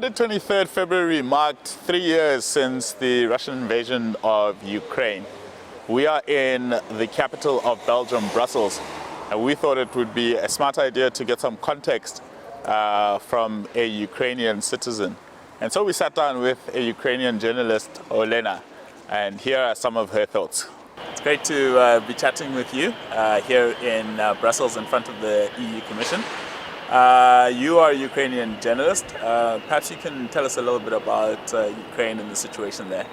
Sunday, 23rd February marked 3 years since the Russian invasion of Ukraine. We are in the capital of Belgium, Brussels, and we thought it would be a smart idea to get some context from a Ukrainian citizen. And so we sat down with a Ukrainian journalist, Olena, and here are some of her thoughts. It's great to be chatting with you here in Brussels in front of the EU Commission. You are a Ukrainian journalist. Perhaps you can tell us a little bit about Ukraine and the situation there.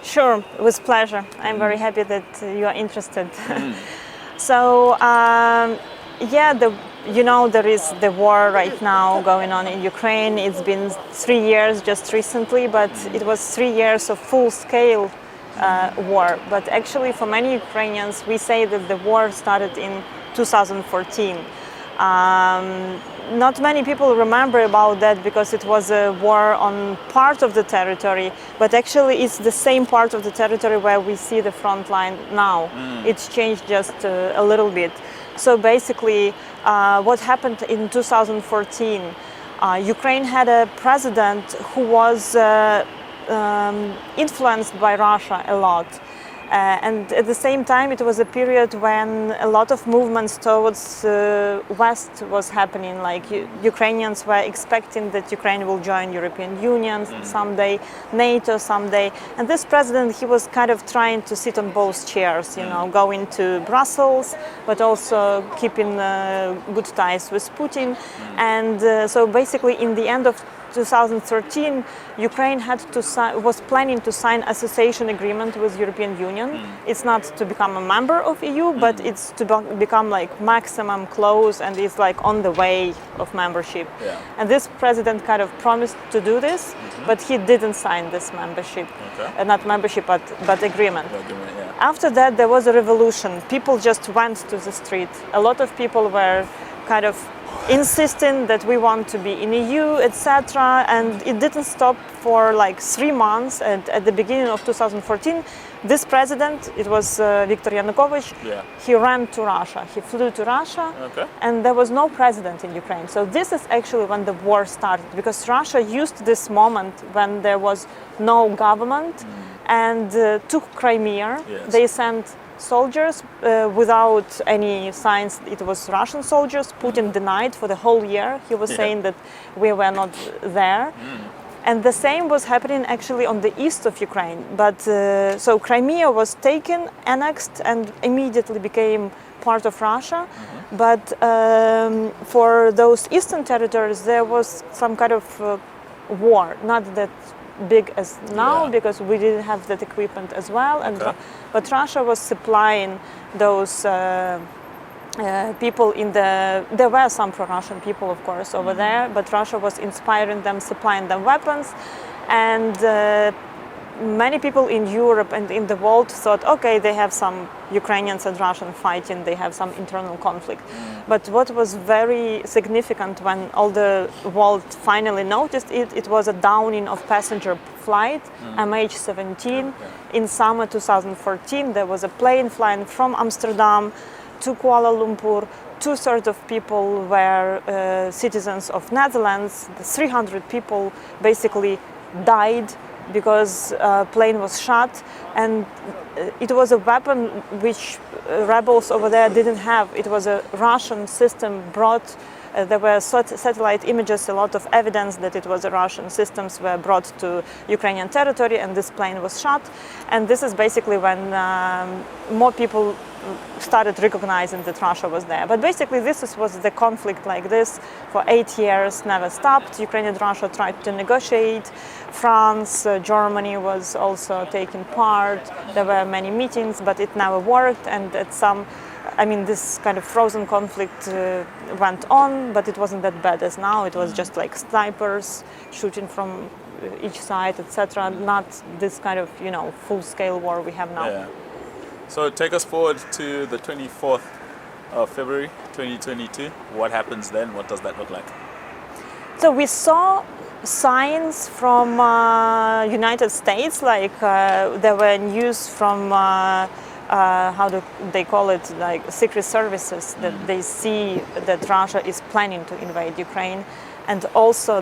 Sure, with pleasure. I'm very happy that you are interested. So, there is the war right now going on in Ukraine. It's been 3 years just recently, but it was 3 years of full-scale war. But actually, for many Ukrainians, we say that the war started in 2014. Not many people remember about that because it was a war on part of the territory, but actually it's the same part of the territory where we see the front line now. It's changed just a little bit. So basically, what happened in 2014, Ukraine had a president who was influenced by Russia a lot. And at the same time, it was a period when a lot of movements towards West was happening. Like Ukrainians were expecting that Ukraine will join European Union someday, NATO someday. And this president, he was kind of trying to sit on both chairs, going to Brussels, but also keeping good ties with Putin. And so basically, in the end of 2013, Ukraine was planning to sign association agreement with European Union. It's not to become a member of EU, but it's to become like maximum close, and it's like on the way of membership. Yeah. And this president kind of promised to do this, but he didn't sign this membership, not membership, but agreement. Yeah. After that, there was a revolution. People just went to the street. A lot of people were kind of insisting that we want to be in EU, etc. And it didn't stop for like 3 months. And at the beginning of 2014, this president, it was Viktor Yanukovych, he ran to Russia. He flew to Russia, and there was no president in Ukraine. So this is actually when the war started, because Russia used this moment when there was no government and took Crimea. Yes. They sent soldiers without any signs it was Russian soldiers. Putin denied for the whole year. He was saying that we were not there. And the same was happening actually on the east of Ukraine. But so Crimea was taken, annexed, and immediately became part of Russia. But for those eastern territories, there was some kind of war, not that big as now, because we didn't have that equipment as well. And but Russia was supplying those people there were some pro-Russian people, of course, over there, but Russia was inspiring them, supplying them weapons. And many people in Europe and in the world thought, okay, they have some Ukrainians and Russians fighting, they have some internal conflict. But what was very significant when all the world finally noticed it was a downing of passenger flight, MH17. In summer 2014, there was a plane flying from Amsterdam to Kuala Lumpur. 2/3 of people were citizens of Netherlands. 300 people basically died because plane was shot, and it was a weapon which rebels over there didn't have. It was a Russian system brought. There were satellite images, a lot of evidence that it was a Russian systems were brought to Ukrainian territory, and this plane was shot. And this is basically when more people started recognizing that Russia was there. But basically was the conflict like this for 8 years, never stopped. Ukraine and Russia tried to negotiate. France, Germany was also taking part. There were many meetings, but it never worked. And this kind of frozen conflict went on, but it wasn't that bad as now. It was just like snipers shooting from each side, etc. Not this kind of, full-scale war we have now. Yeah. So take us forward to the 24th of February, 2022. What happens then? What does that look like? So we saw signs from United States, like there were news from how do they call it, like secret services, that they see that Russia is planning to invade Ukraine. and also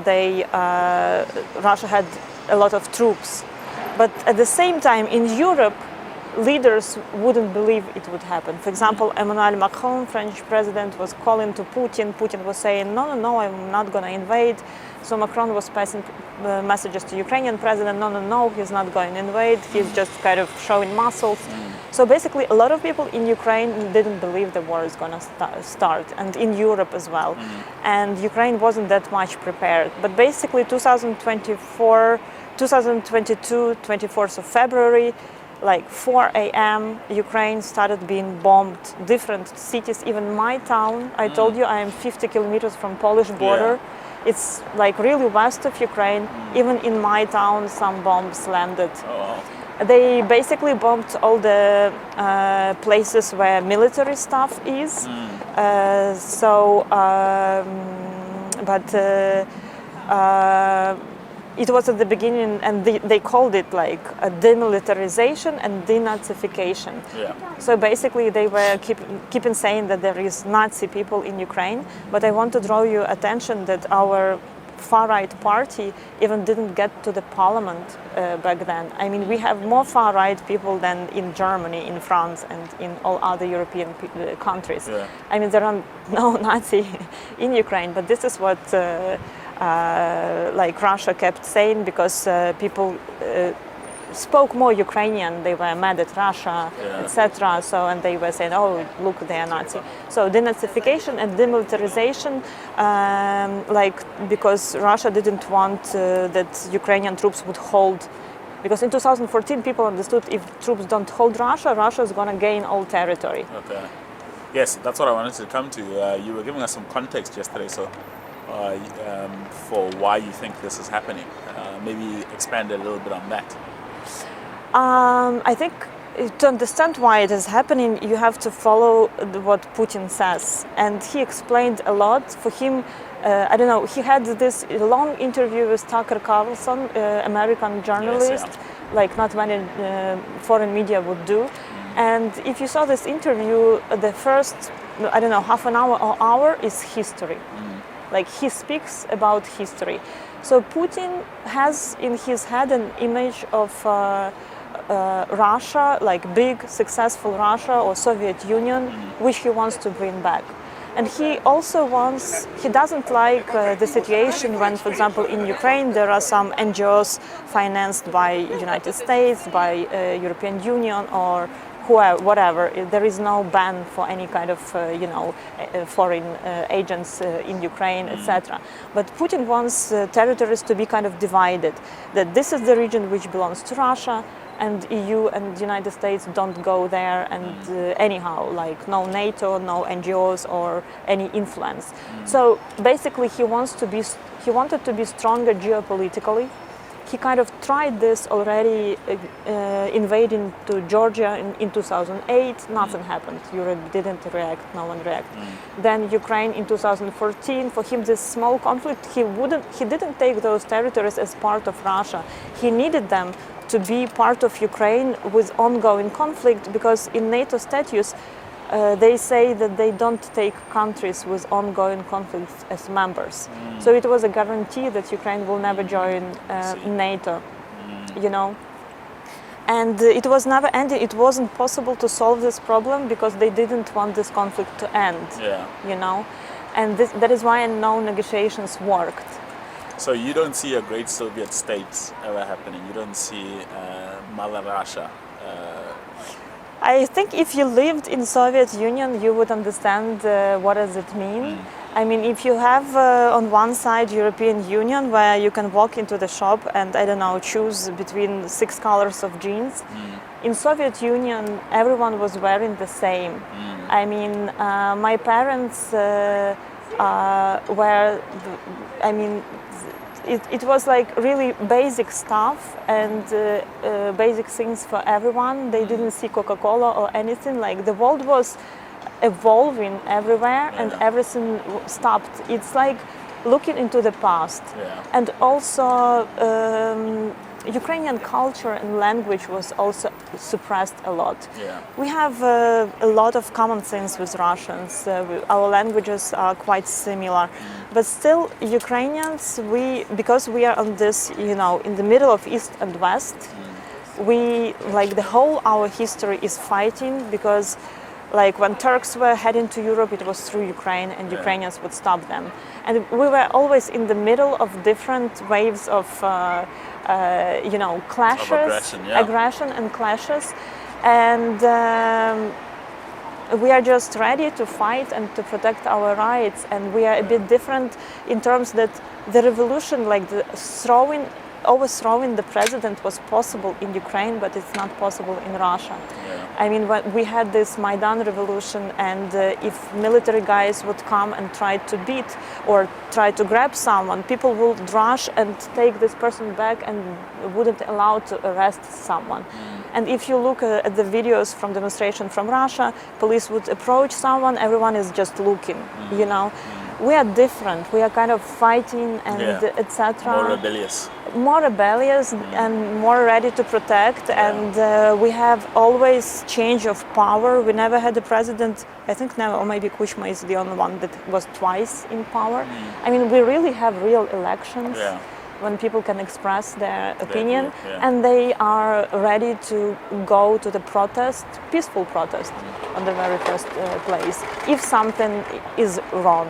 Russia had a lot of troops. But at the same time, in Europe, leaders wouldn't believe it would happen. For example, Emmanuel Macron, French president, was calling to Putin. Putin was saying, no, I'm not going to invade. So Macron was passing messages to Ukrainian president, no, he's not going to invade. He's just kind of showing muscles. So basically, a lot of people in Ukraine didn't believe the war is going to start, and in Europe as well. And Ukraine wasn't that much prepared. But basically, 2022, 24th of February, like 4 a.m., Ukraine started being bombed, different cities, even my town. I told you I am 50 kilometers from Polish border. Yeah. It's like really west of Ukraine. Even in my town, some bombs landed. Oh, wow. They basically bombed all the places where military stuff is. It was at the beginning, and they called it like a demilitarization and denazification. Yeah. So basically, they were keeping saying that there is Nazi people in Ukraine. But I want to draw your attention that our far-right party even didn't get to the parliament back then. I mean, we have more far-right people than in Germany, in France, and in all other European countries. Yeah. I mean, there are no Nazi in Ukraine, but this is what like Russia kept saying, because people spoke more Ukrainian. They were mad at Russia, etc. So, and they were saying, "Oh, look, they are Nazi." So, denazification and demilitarization, because Russia didn't want that Ukrainian troops would hold. Because in 2014, people understood if troops don't hold Russia, Russia is going to gain all territory. Okay. Yes, that's what I wanted to come to. You were giving us some context yesterday, so for why you think this is happening. Maybe expand a little bit on that. I think to understand why it is happening, you have to follow what Putin says. And he explained a lot. For him, I don't know, he had this long interview with Tucker Carlson, American journalist, like not many foreign media would do. And if you saw this interview, the first, I don't know, half an hour or hour is history. Like he speaks about history. So Putin has in his head an image of Russia, like big, successful Russia or Soviet Union, which he wants to bring back. And he also he doesn't like the situation when, for example, in Ukraine, there are some NGOs financed by United States, by European Union, or whatever. There is no ban for any kind of, foreign agents in Ukraine, etc. But Putin wants territories to be kind of divided, that this is the region which belongs to Russia, and EU and the United States don't go there, and anyhow, like no NATO, no NGOs or any influence. So basically, he wanted to be stronger geopolitically. He kind of tried this already, invading to Georgia in 2008. Nothing happened. Europe didn't react. No one reacted. Then Ukraine in 2014. For him, this small conflict, he didn't take those territories as part of Russia. He needed them to be part of Ukraine with ongoing conflict, because in NATO statutes, they say that they don't take countries with ongoing conflicts as members. So it was a guarantee that Ukraine will never join NATO, And it was never ending. It wasn't possible to solve this problem because they didn't want this conflict to end, And that is why no negotiations worked. So you don't see a great Soviet state ever happening? You don't see Mother Russia? I think if you lived in Soviet Union, you would understand what does it mean. I mean, if you have on one side European Union, where you can walk into the shop and, I don't know, choose between 6 colors of jeans, in Soviet Union, everyone was wearing the same. I mean, my parents it was like really basic stuff and basic things for everyone. They didn't see Coca-Cola or anything. Like the world was evolving everywhere and everything stopped. It's like looking into the past. And also Ukrainian culture and language was also suppressed a lot. We have a lot of common things with Russians. Our languages are quite similar. But still, Ukrainians, because we are on this, in the middle of East and West, we, like the whole our history is fighting, because like when Turks were heading to Europe, it was through Ukraine, and Ukrainians would stop them. And we were always in the middle of different waves of, clashes, aggression and clashes. And we are just ready to fight and to protect our rights. And we are a bit different in terms that the revolution, like the overthrowing the president, was possible in Ukraine, but it's not possible in Russia. I mean, we had this Maidan revolution, and if military guys would come and try to beat or try to grab someone, people would rush and take this person back and wouldn't allow to arrest someone. And if you look at the videos from demonstration from Russia, police would approach someone, everyone is just looking, We are different. We are kind of fighting and etc. More rebellious and more ready to protect. And we have always change of power. We never had a president, I think now, or maybe Kuchma is the only one that was twice in power. I mean, we really have real elections when people can express their opinion, and they are ready to go to the protest, peaceful protest, on the very first place, if something is wrong.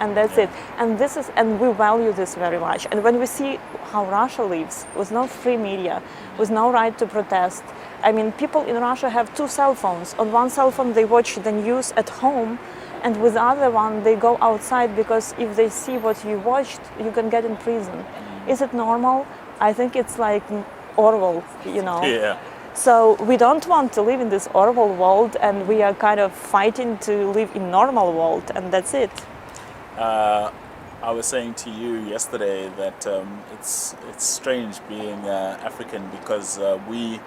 And that's it. And we value this very much. And when we see how Russia lives, with no free media, with no right to protest, I mean, people in Russia have 2 cell phones. On one cell phone, they watch the news at home, and with the other one, they go outside, because if they see what you watched, you can get in prison. Is it normal? I think it's like Orwell, So we don't want to live in this Orwell world, and we are kind of fighting to live in normal world, and that's it. I was saying to you yesterday that it's strange being African, because we,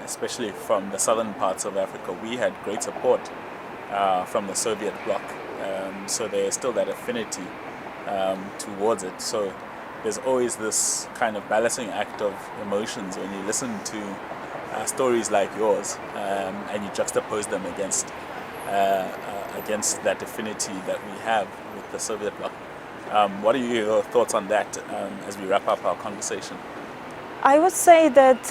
especially from the southern parts of Africa, we had great support from the Soviet bloc. So there is still that affinity towards it. So there's always this kind of balancing act of emotions when you listen to stories like yours, and you juxtapose them against that affinity that we have with the Soviet bloc. What are your thoughts on that as we wrap up our conversation? I would say that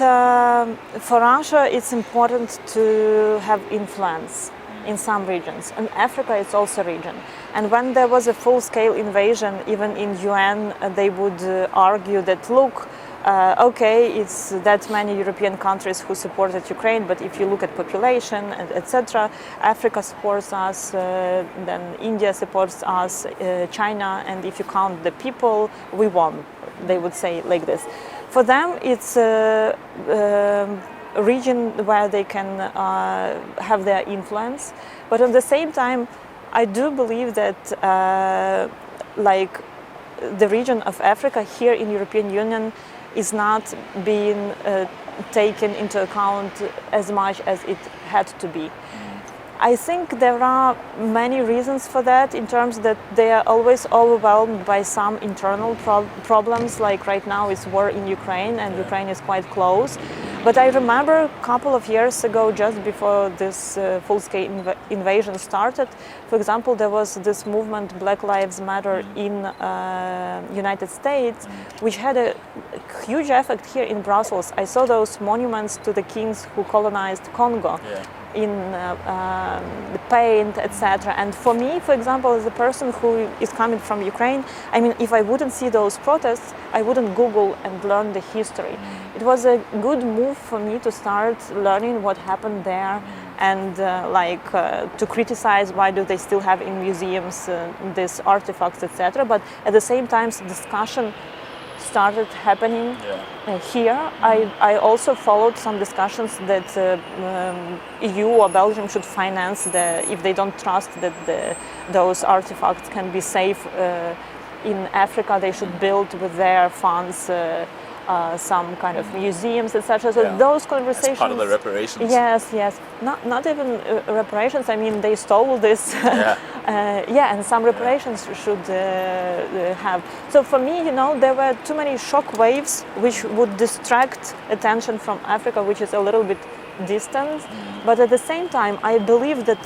for Russia it's important to have influence in some regions, and Africa is also a region. And when there was a full-scale invasion, even in UN, they would argue that, look, it's that many European countries who supported Ukraine, but if you look at population and etc., Africa supports us, then India supports us, China, and if you count the people, we won, they would say like this. For them, it's a region where they can have their influence, but at the same time, I do believe that the region of Africa here in European Union is not being taken into account as much as it had to be. I think there are many reasons for that, in terms that they are always overwhelmed by some internal problems, like right now it's war in Ukraine, and Ukraine is quite close. But I remember a couple of years ago, just before this full-scale invasion started, for example, there was this movement, Black Lives Matter, in United States, which had a huge effect here in Brussels. I saw those monuments to the kings who colonized Congo. In the paint, etc. And for me, for example, as a person who is coming from Ukraine, I mean, if I wouldn't see those protests, I wouldn't Google and learn the history. It was a good move for me to start learning what happened there, and to criticize why do they still have in museums these artifacts, etc. But at the same time, discussion started happening here. I also followed some discussions that EU or Belgium should finance if they don't trust that those artifacts can be safe in Africa, they should build with their funds some kind of museums, etc. So those conversations. As part of the reparations. Yes. Not even reparations. I mean, they stole this. And some reparations should have. So for me, there were too many shock waves which would distract attention from Africa, which is a little bit distant. But at the same time, I believe that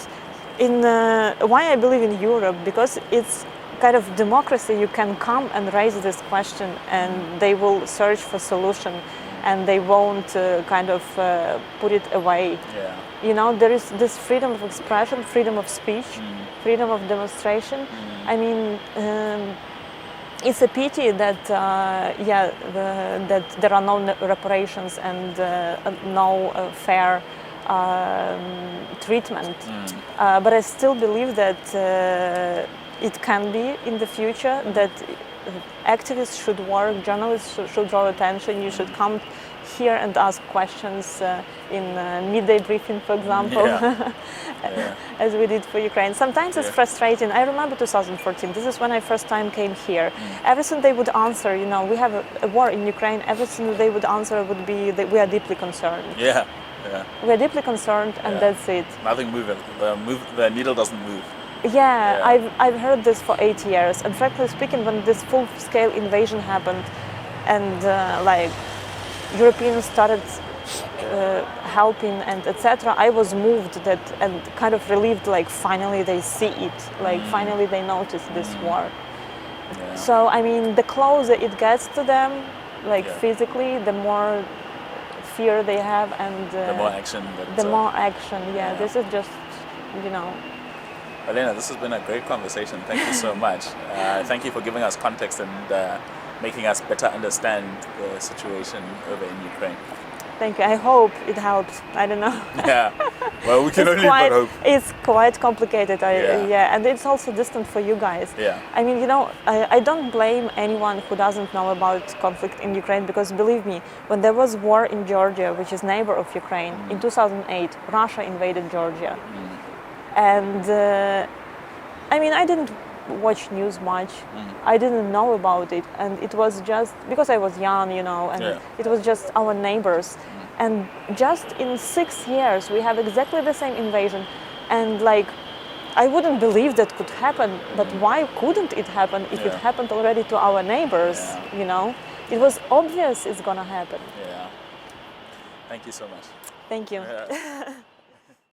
why I believe in Europe, because it's kind of democracy, you can come and raise this question, and they will search for solution, and they won't kind of put it away. Yeah. You know, there is this freedom of expression, freedom of speech, freedom of demonstration. I mean, it's a pity that that there are no reparations and no fair treatment. But I still believe that it can be in the future, that activists should work, journalists should draw attention, you should come here and ask questions in midday briefing, for example, as we did for Ukraine. Sometimes it's frustrating. I remember 2014, this is when I first time came here. Everything they would answer, you know, we have a war in Ukraine, everything they would answer would be that we are deeply concerned. Yeah. We are deeply concerned, and that's it. Nothing moving. The needle doesn't move. Yeah, I've heard this for 8 years, and frankly speaking, when this full-scale invasion happened, and like Europeans started helping and etc., I was moved that and kind of relieved, like finally they see it, like finally they notice this war. So I mean, the closer it gets to them, like physically, the more fear they have, and the more action. This is just, you know. Olena, this has been a great conversation. Thank you so much. Thank you for giving us context and making us better understand the situation over in Ukraine. Thank you. I hope it helps. I don't know. Yeah. Well, we can only but hope. It's quite complicated. And it's also distant for you guys. Yeah. I mean, you know, I don't blame anyone who doesn't know about conflict in Ukraine, because believe me, when there was war in Georgia, which is neighbor of Ukraine, in 2008, Russia invaded Georgia. And I mean, I didn't watch news much. I didn't know about it, and it was just because I was young, you know, and it was just our neighbors. And just in 6 years, we have exactly the same invasion, and like, I wouldn't believe that could happen. But why couldn't it happen if it happened already to our neighbors? You know, it was obvious it's gonna happen. Yeah. Thank you so much. Thank you.